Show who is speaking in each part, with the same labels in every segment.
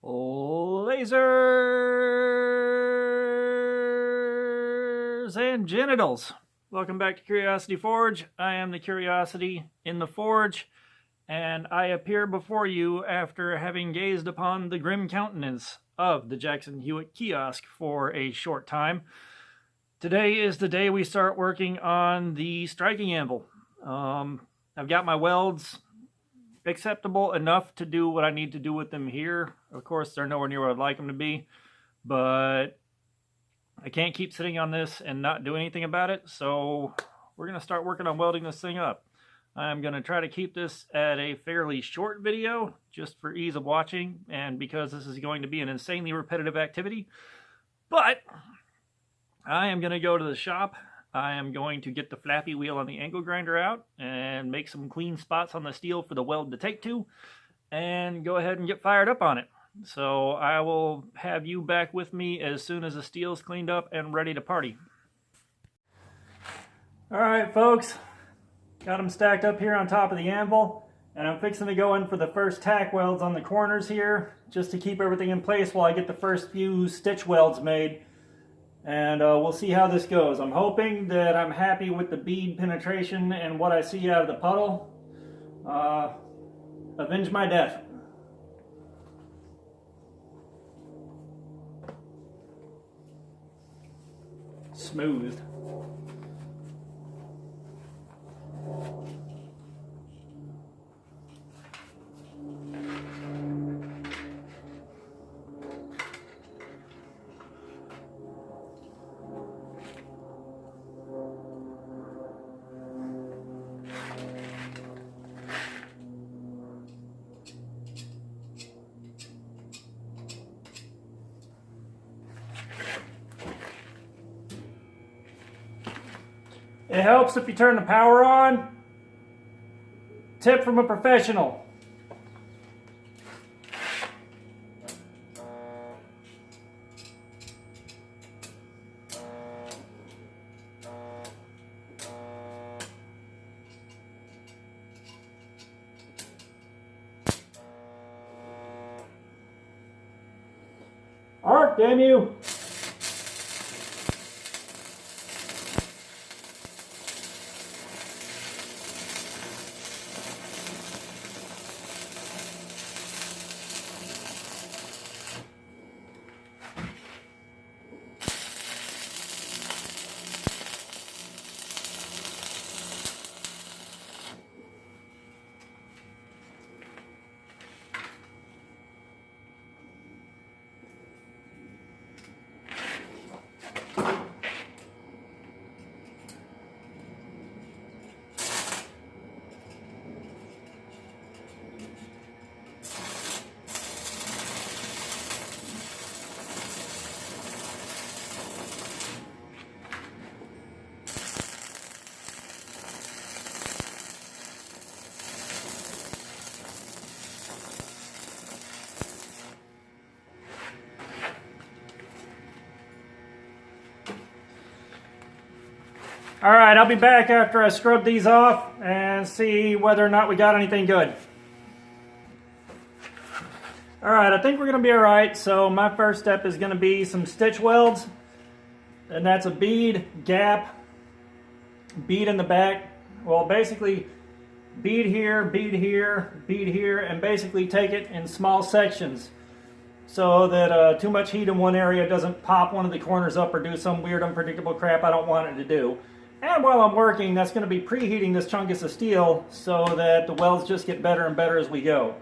Speaker 1: Lasers and genitals. Welcome back to Curiosity Forge. I am the Curiosity in the Forge, and I appear before you after having gazed upon the grim countenance of the Jackson Hewitt kiosk for a short time. Today is the day we start working on the striking anvil. I've got my welds acceptable enough to do what I need to do with them here. Of course, they're nowhere near where I'd like them to be, but I can't keep sitting on this and not do anything about it, so we're going to start working on welding this thing up. I'm going to try to keep this at a fairly short video, just for ease of watching, and because this is going to be an insanely repetitive activity. But I am going to go to the shop. I am going to get the flappy wheel on the angle grinder out and make some clean spots on the steel for the weld to take to, and go ahead and get fired up on it. So I will have you back with me as soon as the steel's cleaned up and ready to party. Alright folks, got them stacked up here on top of the anvil, and I'm fixing to go in for the first tack welds on the corners here, just to keep everything in place while I get the first few stitch welds made. And we'll see how this goes. I'm hoping that I'm happy with the bead penetration and what I see out of the puddle. Avenge my death. Smooth. It helps if you turn the power on. Tip from a professional. Arc, damn you! Alright, I'll be back after I scrub these off and see whether or not we got anything good. Alright, I think we're going to be alright. So my first step is going to be some stitch welds. And that's a bead, gap, bead in the back. Well, basically bead here, bead here, bead here, and basically take it in small sections so that too much heat in one area doesn't pop one of the corners up or do some weird unpredictable crap I don't want it to do. And while I'm working, that's going to be preheating this chunkus of steel so that the welds just get better and better as we go.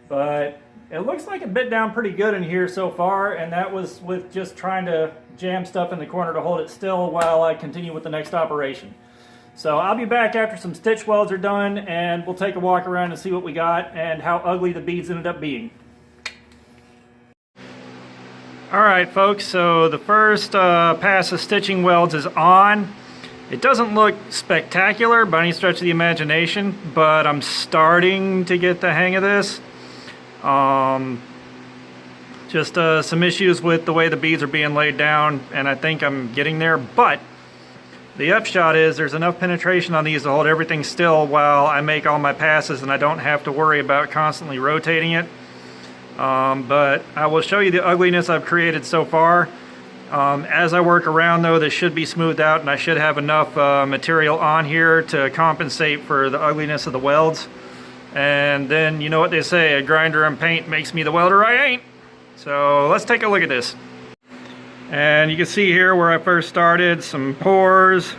Speaker 1: But it looks like it bit down pretty good in here so far, and that was with just trying to jam stuff in the corner to hold it still while I continue with the next operation. So I'll be back after some stitch welds are done, and we'll take a walk around and see what we got and how ugly the beads ended up being. Alright folks, so the first pass of stitching welds is on. It doesn't look spectacular by any stretch of the imagination, but I'm starting to get the hang of this. Just some issues with the way the beads are being laid down, and I think I'm getting there, but the upshot is there's enough penetration on these to hold everything still while I make all my passes, and I don't have to worry about constantly rotating it. But I will show you the ugliness I've created so far. As I work around though, this should be smoothed out and I should have enough material on here to compensate for the ugliness of the welds. And then you know what they say, a grinder and paint makes me the welder I ain't. So let's take a look at this. And you can see here where I first started, some pores.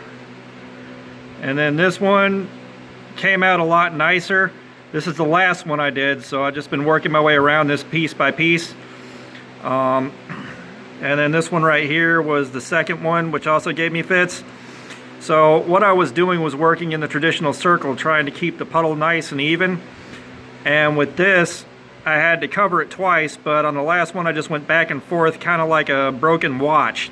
Speaker 1: And then this one came out a lot nicer. This is the last one I did, so I've just been working my way around this piece by piece. And then this one right here was the second one, which also gave me fits. So what I was doing was working in the traditional circle, trying to keep the puddle nice and even. And with this, I had to cover it twice, but on the last one I just went back and forth, kind of like a broken watch.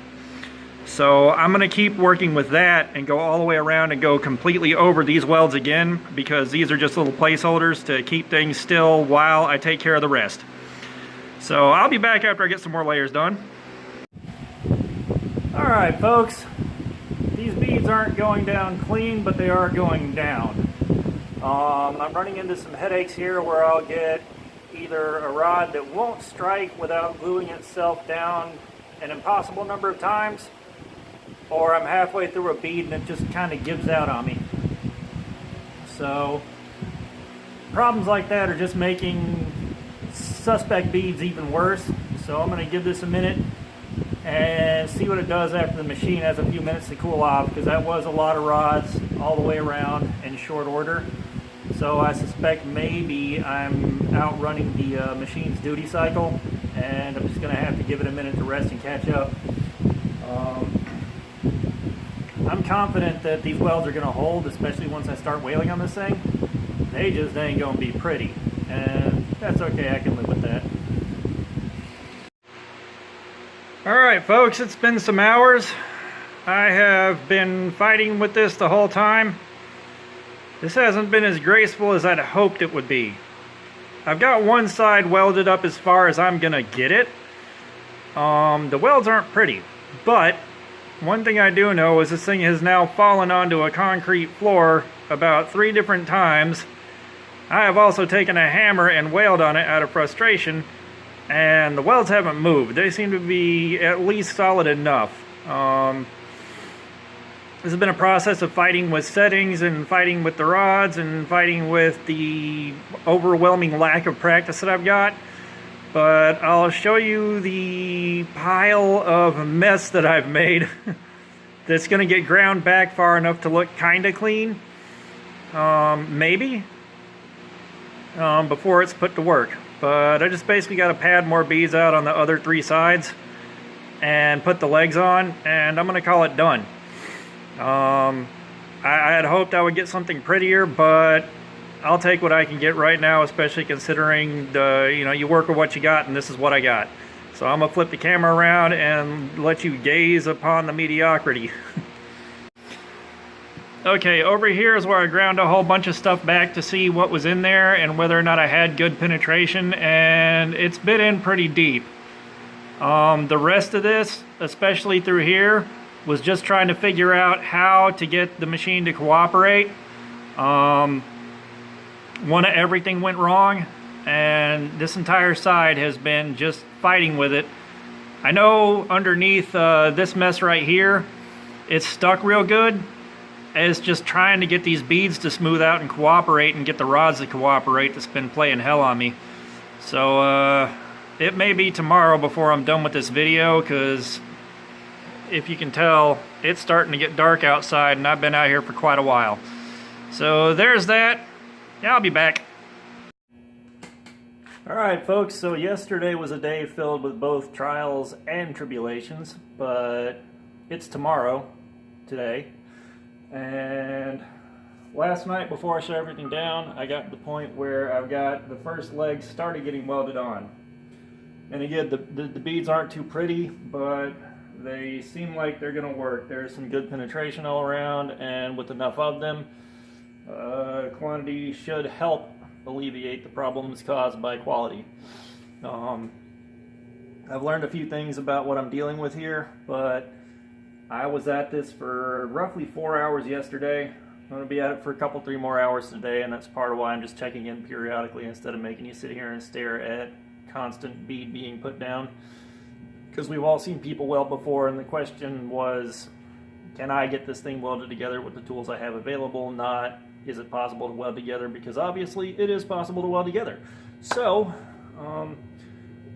Speaker 1: So I'm going to keep working with that and go all the way around and go completely over these welds again, because these are just little placeholders to keep things still while I take care of the rest. So I'll be back after I get some more layers done. Alright folks, these beads aren't going down clean, but they are going down. I'm running into some headaches here where I'll get either a rod that won't strike without gluing itself down an impossible number of times, or I'm halfway through a bead and it just kind of gives out on me. So problems like that are just making suspect beads even worse. So I'm going to give this a minute and see what it does after the machine has a few minutes to cool off, because that was a lot of rods all the way around in short order. So I suspect maybe I'm outrunning the machine's duty cycle, and I'm just going to have to give it a minute to rest and catch up. I'm confident that these welds are going to hold, especially once I start whaling on this thing. They just ain't going to be pretty, and that's okay, I can live with that. Alright folks, it's been some hours. I have been fighting with this the whole time. This hasn't been as graceful as I'd hoped it would be. I've got one side welded up as far as I'm gonna get it. The welds aren't pretty, but one thing I do know is this thing has now fallen onto a concrete floor about 3 different times. I have also taken a hammer and wailed on it out of frustration, and the welds haven't moved. They seem to be at least solid enough. This has been a process of fighting with settings and fighting with the rods and fighting with the overwhelming lack of practice that I've got. But I'll show you the pile of mess that I've made that's going to get ground back far enough to look kind of clean. Maybe. Before it's put to work. But I just basically got to pad more beads out on the other 3 sides and put the legs on, and I'm going to call it done. I had hoped I would get something prettier, but I'll take what I can get right now, especially considering you work with what you got, and this is what I got. So I'm gonna flip the camera around and let you gaze upon the mediocrity. Okay, over here is where I ground a whole bunch of stuff back to see what was in there and whether or not I had good penetration, and it's bit in pretty deep. The rest of this, especially through here, was just trying to figure out how to get the machine to cooperate. One of everything went wrong, and this entire side has been just fighting with it. I know underneath this mess right here, it's stuck real good. It's just trying to get these beads to smooth out and cooperate and get the rods to cooperate that's been playing hell on me. So it may be tomorrow before I'm done with this video, because if you can tell, it's starting to get dark outside and I've been out here for quite a while. So there's that. Yeah, I'll be back. Alright folks, so yesterday was a day filled with both trials and tribulations, but it's tomorrow, today. And last night, before I shut everything down, I got to the point where I've got the first legs started getting welded on. And again, the beads aren't too pretty, but they seem like they're going to work. There's some good penetration all around, and with enough of them, quantity should help alleviate the problems caused by quality. I've learned a few things about what I'm dealing with here, but I was at this for roughly 4 hours yesterday. I'm going to be at it for a couple, 3 more hours today, and that's part of why I'm just checking in periodically instead of making you sit here and stare at constant bead being put down. Because we've all seen people weld before, and the question was, can I get this thing welded together with the tools I have available? Not, is it possible to weld together? Because obviously it is possible to weld together. So, I'm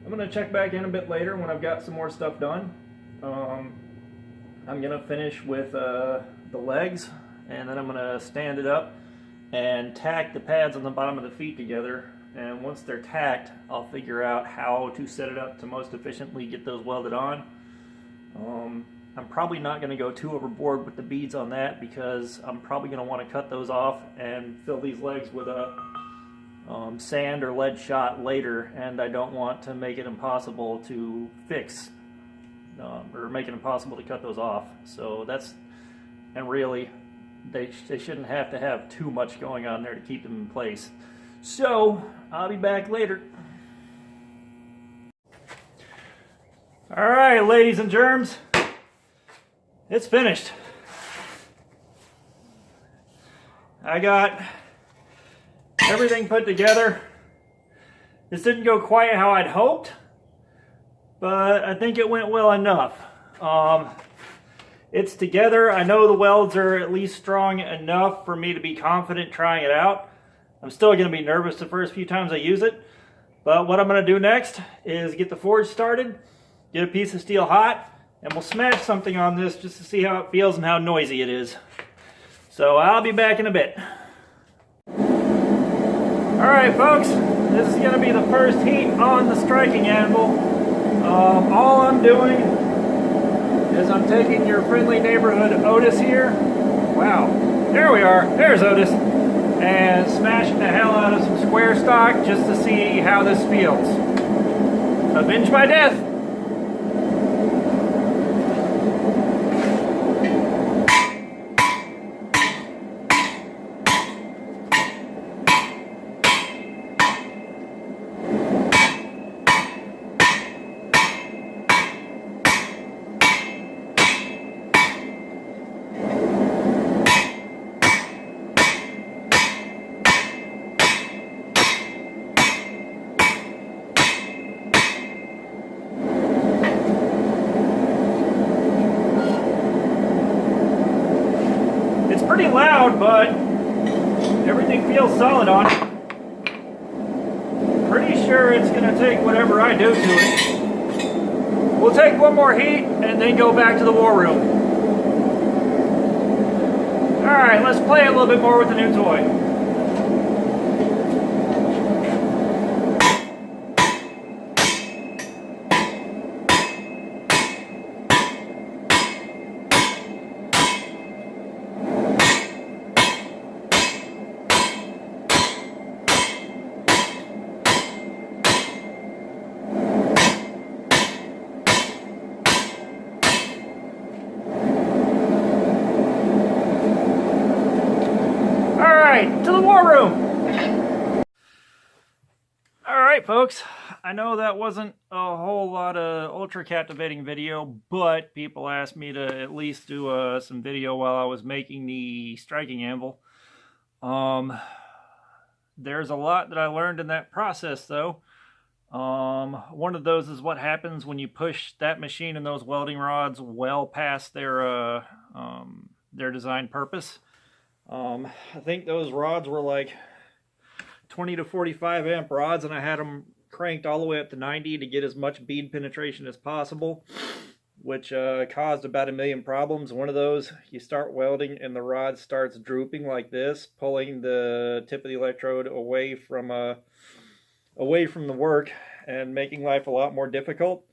Speaker 1: going to check back in a bit later when I've got some more stuff done. I'm going to finish with the legs, and then I'm going to stand it up and tack the pads on the bottom of the feet together. And once they're tacked, I'll figure out how to set it up to most efficiently get those welded on. I'm probably not going to go too overboard with the beads on that, because I'm probably going to want to cut those off and fill these legs with a sand or lead shot later, and I don't want to make it impossible to fix or make it impossible to cut those off. So that's, and really they shouldn't have to have too much going on there to keep them in place. So I'll be back later. All right, ladies and germs, it's finished. I got everything put together. This didn't go quite how I'd hoped, but I think it went well enough. It's together. I know the welds are at least strong enough for me to be confident trying it out. I'm still going to be nervous the first few times I use it, but what I'm going to do next is get the forge started, get a piece of steel hot, and we'll smash something on this just to see how it feels and how noisy it is. So I'll be back in a bit. Alright folks, this is going to be the first heat on the striking anvil. All I'm doing is I'm taking your friendly neighborhood Otis here. Wow, there we are, there's Otis. And smashing the hell out of some square stock just to see how this feels. Avenge my death! Pretty loud, but everything feels solid on it. Pretty sure it's going to take whatever I do to it. We'll take one more heat and then go back to the war room. Alright, let's play a little bit more with the new toy. To the war room! Alright folks, I know that wasn't a whole lot of ultra captivating video, but people asked me to at least do some video while I was making the striking anvil. There's a lot that I learned in that process though. One of those is what happens when you push that machine and those welding rods well past their design purpose. I think those rods were like 20 to 45 amp rods, and I had them cranked all the way up to 90 to get as much bead penetration as possible, which caused about 1 million problems. One of those, you start welding and the rod starts drooping like this, pulling the tip of the electrode away from the work and making life a lot more difficult.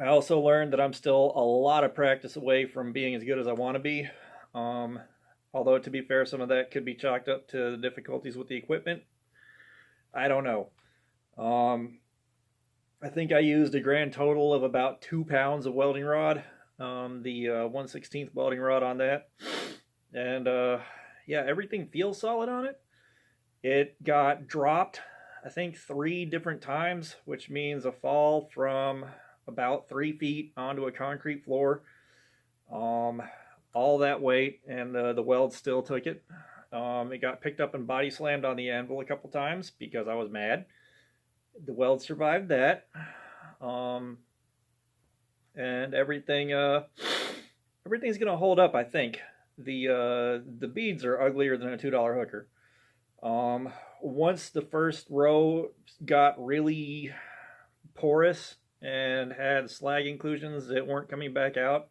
Speaker 1: I also learned that I'm still a lot of practice away from being as good as I want to be. Although, to be fair, some of that could be chalked up to the difficulties with the equipment. I don't know. I think I used a grand total of about 2 pounds of welding rod. The 1/16 welding rod on that. And yeah, everything feels solid on it. It got dropped, I think, 3 different times, which means a fall from about 3 feet onto a concrete floor. All that weight, and the weld still took it. It got picked up and body slammed on the anvil a couple times because I was mad. The weld survived that. And everything's gonna hold up, I think. The beads are uglier than a $2 hooker. Once the first row got really porous and had slag inclusions that weren't coming back out,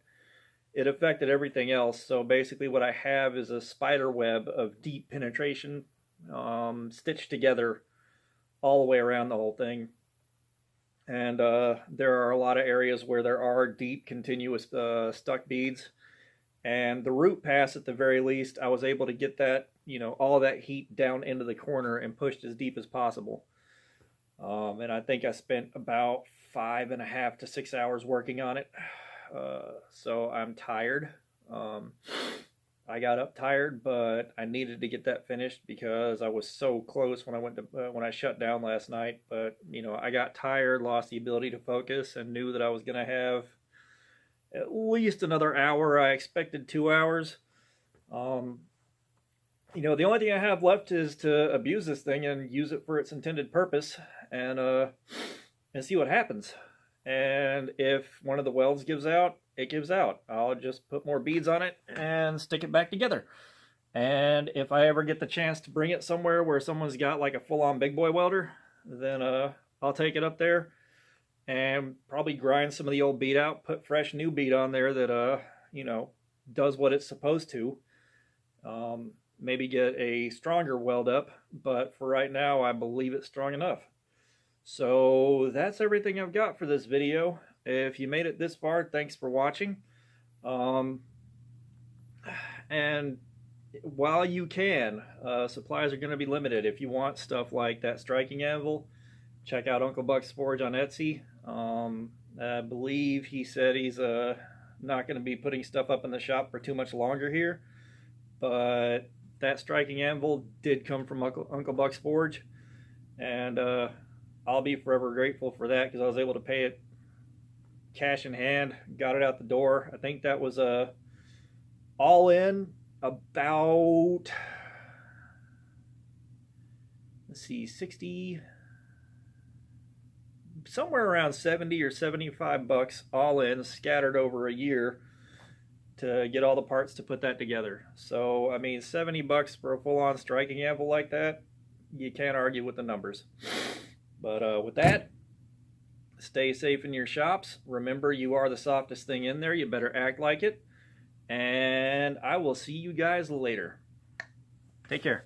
Speaker 1: it affected everything else. So basically what I have is a spider web of deep penetration, stitched together all the way around the whole thing. And there are a lot of areas where there are deep continuous stuck beads. And the root pass, at the very least, I was able to get that, all that heat down into the corner and pushed as deep as possible. And I think I spent about 5.5 to 6 hours working on it. So I'm tired. I got up tired, but I needed to get that finished because I was so close when I shut down last night. But I got tired, lost the ability to focus, and knew that I was going to have at least another hour. I expected 2 hours. The only thing I have left is to abuse this thing and use it for its intended purpose, and see what happens. And if one of the welds gives out, it gives out. I'll just put more beads on it and stick it back together. And if I ever get the chance to bring it somewhere where someone's got like a full-on big boy welder, then I'll take it up there and probably grind some of the old bead out, put fresh new bead on there that does what it's supposed to. Maybe get a stronger weld up, but for right now I believe it's strong enough. So that's everything I've got for this video. If you made it this far, thanks for watching. And while you can, supplies are going to be limited. If you want stuff like that striking anvil, check out Uncle Buck's Forge on Etsy. I believe he said he's not going to be putting stuff up in the shop for too much longer here. But that striking anvil did come from Uncle Buck's Forge. And I'll be forever grateful for that because I was able to pay it cash in hand, got it out the door. I think that was all in about, let's see, 60, somewhere around 70 or 75 bucks all in, scattered over a year to get all the parts to put that together. So I mean, 70 bucks for a full-on striking anvil like that, you can't argue with the numbers. But with that, stay safe in your shops. Remember, you are the softest thing in there. You better act like it. And I will see you guys later. Take care.